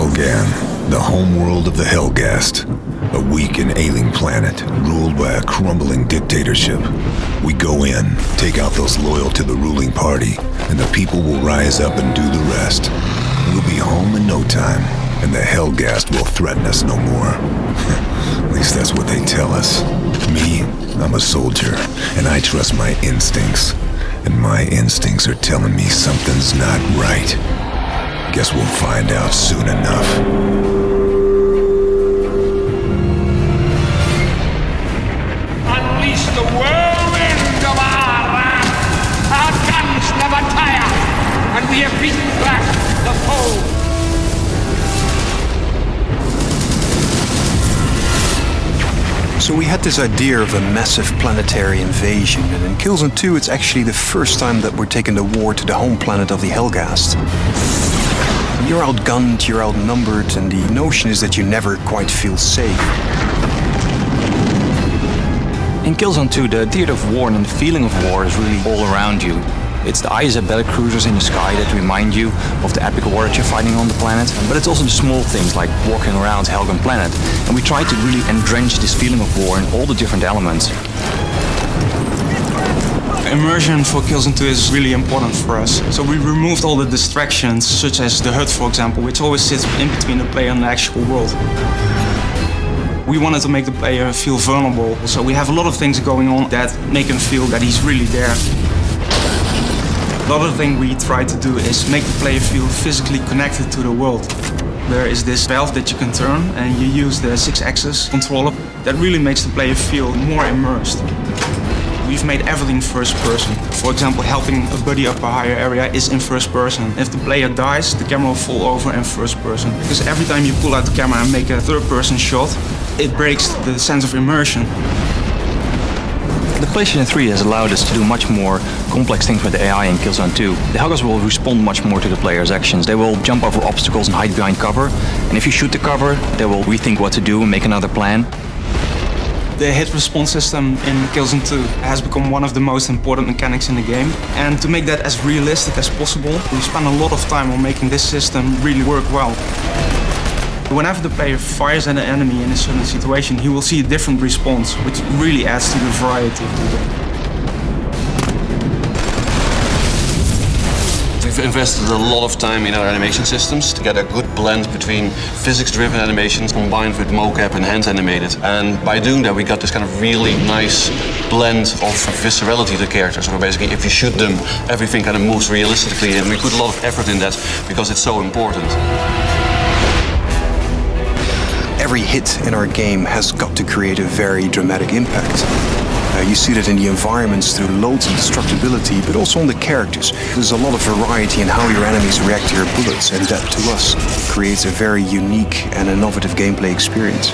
Helgan, the homeworld of the Helghast. A weak and ailing planet, ruled by a crumbling dictatorship. We go in, take out those loyal to the ruling party, and the people will rise up and do the rest. We'll be home in no time, and the Helghast will threaten us no more. At least that's what they tell us. Me, I'm a soldier, and I trust my instincts. And my instincts are telling me something's not right. Guess we'll find out soon enough. Unleash the whirlwind of our wrath! Our guns never tire, and we have beaten back the foe! So we had this idea of a massive planetary invasion, and in Killzone 2 it's actually the first time that we're taking the war to the home planet of the Helghast. You're outgunned, you're outnumbered, and the notion is that you never quite feel safe. In Killzone 2, the theater of war and the feeling of war is really all around you. It's the ISA battlecruisers in the sky that remind you of the epic war that you're fighting on the planet, but it's also the small things like walking around Helgan planet. And we try to really entrench this feeling of war in all the different elements. Immersion for Killzone 2 is really important for us. So we removed all the distractions, such as the HUD, for example, which always sits in between the player and the actual world. We wanted to make the player feel vulnerable, so we have a lot of things going on that make him feel that he's really there. The other thing we try to do is make the player feel physically connected to the world. There is this valve that you can turn, and you use the 6-axis controller. That really makes the player feel more immersed. We've made everything first person. For example, helping a buddy up a higher area is in first person. If the player dies, the camera will fall over in first person. Because every time you pull out the camera and make a third person shot, it breaks the sense of immersion. The PlayStation 3 has allowed us to do much more complex things with the AI in Killzone 2. The Helghast will respond much more to the player's actions. They will jump over obstacles and hide behind cover. And if you shoot the cover, they will rethink what to do and make another plan. The hit response system in Killzone 2 has become one of the most important mechanics in the game. And to make that as realistic as possible, we spent a lot of time on making this system really work well. Whenever the player fires at an enemy in a certain situation, he will see a different response, which really adds to the variety of the game. We've invested a lot of time in our animation systems to get a good blend between physics-driven animations combined with mocap and hand-animated. And by doing that, we got this kind of really nice blend of viscerality to the characters. So basically, if you shoot them, everything kind of moves realistically, and we put a lot of effort in that because it's so important. Every hit in our game has got to create a very dramatic impact. You see that in the environments through loads of destructibility, but also on the characters. There's a lot of variety in how your enemies react to your bullets, and that, to us, creates a very unique and innovative gameplay experience.